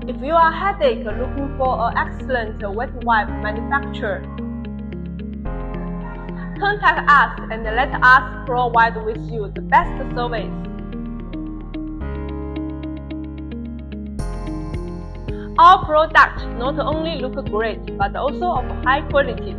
If you are a headache looking for an excellent wet wipe manufacturer, contact us and let us provide with you the best service. Our products not only look great but also of high quality.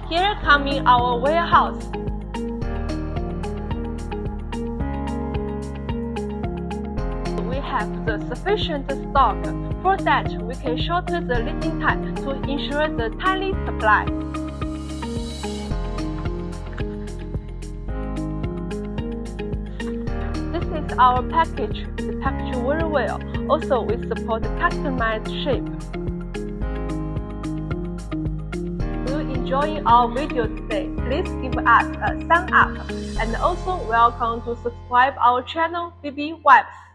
Here comes our warehouse. We have the sufficient stock. For that, we can shorten the lead time to ensure the timely supply. This is our package. It's packaged very well. Also, we support customized shape. Enjoying our video today, please give us a thumbs up and also welcome to subscribe our channel BBWipes.